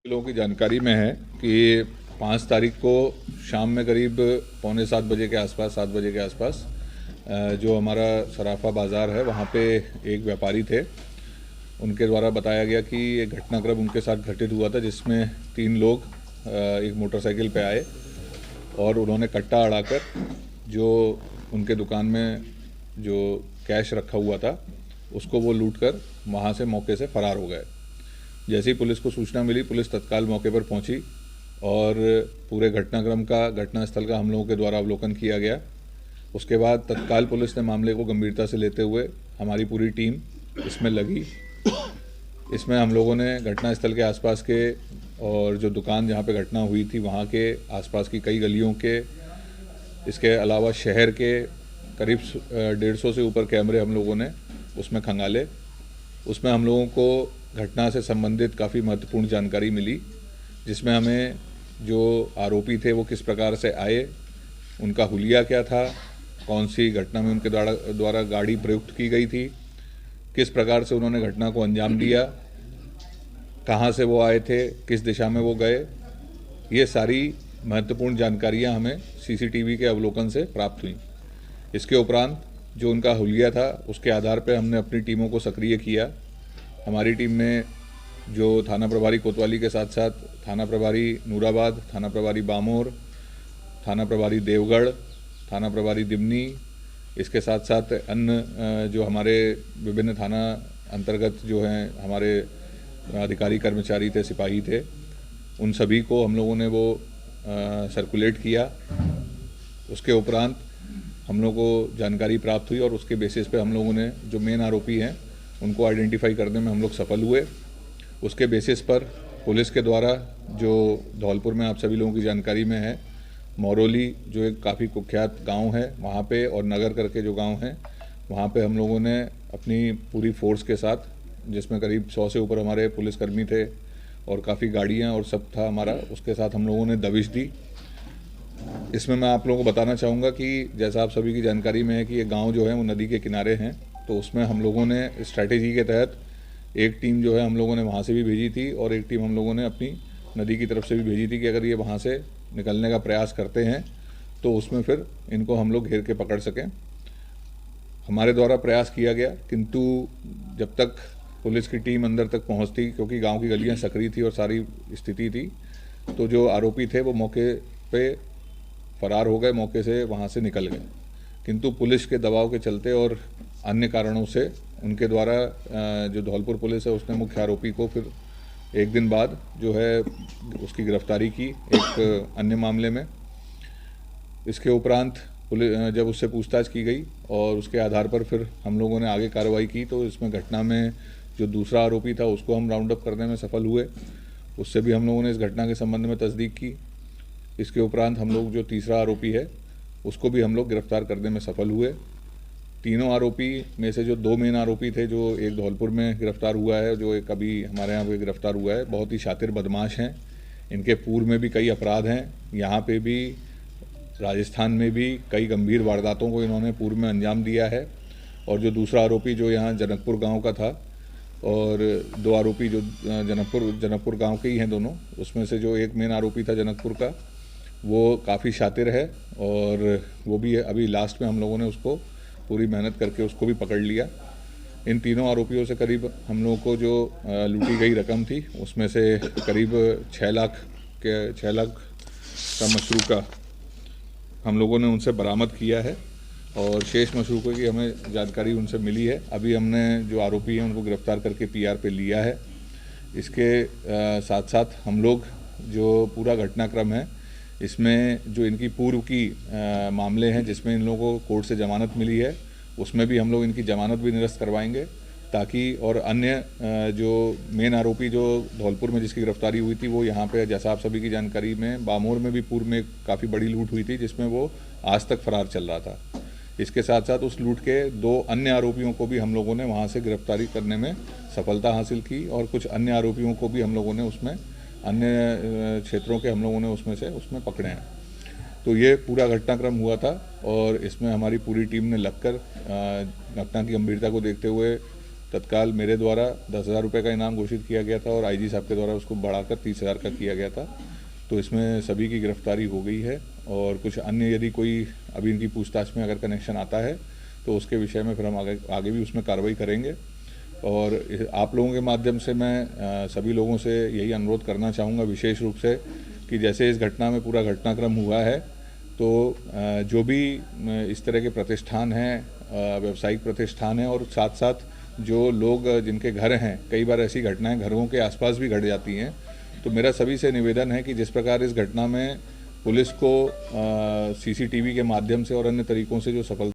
लोगों की जानकारी में है कि 5 तारीख को शाम में करीब 6:45 बजे के आसपास 7 बजे के आसपास जो हमारा सराफा बाज़ार है वहाँ पे एक व्यापारी थे। उनके द्वारा बताया गया कि एक घटनाक्रम उनके साथ घटित हुआ था जिसमें 3 लोग एक मोटरसाइकिल पे आए और उन्होंने कट्टा अड़ाकर जो उनके दुकान में जो कैश रखा हुआ था उसको वो लूट कर वहाँ से मौके से फ़रार हो गए। जैसे ही पुलिस को सूचना मिली, पुलिस तत्काल मौके पर पहुंची और पूरे घटनास्थल का हम लोगों के द्वारा अवलोकन किया गया। उसके बाद तत्काल पुलिस ने मामले को गंभीरता से लेते हुए हमारी पूरी टीम इसमें लगी। इसमें हम लोगों ने घटनास्थल के आसपास के और जो दुकान जहां पे घटना हुई थी वहां के आसपास की कई गलियों के, इसके अलावा शहर के करीब 150 से ऊपर कैमरे हम लोगों ने उसमें खंगाले। उसमें हम लोगों को घटना से संबंधित काफ़ी महत्वपूर्ण जानकारी मिली, जिसमें हमें जो आरोपी थे वो किस प्रकार से आए, उनका हुलिया क्या था, कौन सी घटना में उनके द्वारा गाड़ी प्रयुक्त की गई थी, किस प्रकार से उन्होंने घटना को अंजाम दिया, कहाँ से वो आए थे, किस दिशा में वो गए, ये सारी महत्वपूर्ण जानकारियाँ हमें सीसीटीवी के अवलोकन से प्राप्त हुई। इसके उपरांत जो उनका हुलिया था उसके आधार पर हमने अपनी टीमों को सक्रिय किया। हमारी टीम में जो थाना प्रभारी कोतवाली के साथ साथ थाना प्रभारी नूराबाद, थाना प्रभारी बामोर, थाना प्रभारी देवगढ़, थाना प्रभारी दिमनी, इसके साथ साथ अन्य जो हमारे विभिन्न थाना अंतर्गत जो हैं हमारे अधिकारी कर्मचारी थे, सिपाही थे, उन सभी को हम लोगों ने वो सर्कुलेट किया। उसके उपरांत हम लोगों को जानकारी प्राप्त हुई और उसके बेसिस पे हम लोगों ने जो मेन आरोपी हैं उनको आइडेंटिफाई करने में हम लोग सफल हुए। उसके बेसिस पर पुलिस के द्वारा जो धौलपुर में आप सभी लोगों की जानकारी में है, मौरोली जो एक काफ़ी कुख्यात गांव है वहाँ पे, और नगर करके जो गांव है वहाँ पे हम लोगों ने अपनी पूरी फोर्स के साथ, जिसमें करीब 100 से ऊपर हमारे पुलिसकर्मी थे और काफ़ी गाड़ियाँ और सब था हमारा, उसके साथ हम लोगों ने दबिश दी। इसमें मैं आप लोगों को बताना चाहूँगा कि जैसा आप सभी की जानकारी में है कि ये गाँव जो है वो नदी के किनारे हैं, तो उसमें हम लोगों ने स्ट्रैटेजी के तहत एक टीम जो है हम लोगों ने वहाँ से भी भेजी थी और एक टीम हम लोगों ने अपनी नदी की तरफ से भी भेजी थी कि अगर ये वहाँ से निकलने का प्रयास करते हैं तो उसमें फिर इनको हम लोग घेर के पकड़ सकें। हमारे द्वारा प्रयास किया गया, किंतु जब तक पुलिस की टीम अंदर तक पहुँचती, क्योंकि गाँव की गलियाँ सक्रिय थी और सारी स्थिति थी, तो जो आरोपी थे वो मौके पर फरार हो गए, मौके से वहाँ से निकल गए। किंतु पुलिस के दबाव के चलते और अन्य कारणों से उनके द्वारा जो धौलपुर पुलिस है उसने मुख्य आरोपी को फिर एक दिन बाद जो है उसकी गिरफ्तारी की एक अन्य मामले में। इसके उपरांत जब उससे पूछताछ की गई और उसके आधार पर फिर हम लोगों ने आगे कार्रवाई की, तो इसमें घटना में जो दूसरा आरोपी था उसको हम राउंड अप करने में सफल हुए। उससे भी हम लोगों ने इस घटना के संबंध में तस्दीक की। इसके उपरांत हम लोग जो तीसरा आरोपी है उसको भी हम लोग गिरफ्तार करने में सफल हुए। तीनों आरोपी में से जो 2 मेन आरोपी थे, जो एक धौलपुर में गिरफ्तार हुआ है, जो एक अभी हमारे यहाँ पे गिरफ्तार हुआ है, बहुत ही शातिर बदमाश हैं। इनके पूर्व में भी कई अपराध हैं, यहाँ पे भी राजस्थान में भी कई गंभीर वारदातों को इन्होंने पूर्व में अंजाम दिया है। और जो दूसरा आरोपी जो यहाँ जनकपुर गाँव का था, और 2 आरोपी जो जनकपुर गाँव के ही हैं दोनों, उसमें से जो एक मेन आरोपी था जनकपुर का, वो काफ़ी शातिर है और वो भी अभी लास्ट में हम लोगों ने उसको पूरी मेहनत करके उसको भी पकड़ लिया। इन तीनों आरोपियों से करीब हम लोगों को जो लूटी गई रकम थी उसमें से करीब 6 लाख का मशरूका हम लोगों ने उनसे बरामद किया है और शेष मशरूकों की हमें जानकारी उनसे मिली है। अभी हमने जो आरोपी हैं उनको गिरफ्तार करके PR पे लिया है। इसके साथ साथ हम लोग जो पूरा घटनाक्रम है इसमें जो इनकी पूर्व की मामले हैं जिसमें इन लोगों को कोर्ट से जमानत मिली है, उसमें भी हम लोग इनकी जमानत भी निरस्त करवाएंगे, ताकि और अन्य जो मेन आरोपी जो धौलपुर में जिसकी गिरफ्तारी हुई थी वो यहाँ पे, जैसा आप सभी की जानकारी में, बामोर में भी पूर्व में काफ़ी बड़ी लूट हुई थी जिसमें वो आज तक फरार चल रहा था। इसके साथ साथ उस लूट के 2 अन्य आरोपियों को भी हम लोगों ने वहाँ से गिरफ्तारी करने में सफलता हासिल की और कुछ अन्य आरोपियों को भी हम लोगों ने उसमें अन्य क्षेत्रों के हम लोगों ने उसमें पकड़े हैं। तो ये पूरा घटनाक्रम हुआ था और इसमें हमारी पूरी टीम ने लगकर घटना की गंभीरता को देखते हुए तत्काल मेरे द्वारा 10,000 रुपये का इनाम घोषित किया गया था और आईजी साहब के द्वारा उसको बढ़ाकर 30,000 का किया गया था। तो इसमें सभी की गिरफ्तारी हो गई है और कुछ अन्य यदि कोई अभी इनकी पूछताछ में अगर कनेक्शन आता है तो उसके विषय में फिर हम आगे भी उसमें कार्रवाई करेंगे। और आप लोगों के माध्यम से मैं सभी लोगों से यही अनुरोध करना चाहूँगा विशेष रूप से कि जैसे इस घटना में पूरा घटनाक्रम हुआ है तो जो भी इस तरह के प्रतिष्ठान हैं, व्यावसायिक प्रतिष्ठान हैं और साथ साथ जो लोग जिनके घर हैं, कई बार ऐसी घटनाएं घरों के आसपास भी घट जाती हैं। तो मेरा सभी से निवेदन है कि जिस प्रकार इस घटना में पुलिस को सीसीटीवी के माध्यम से और अन्य तरीकों से जो सफलता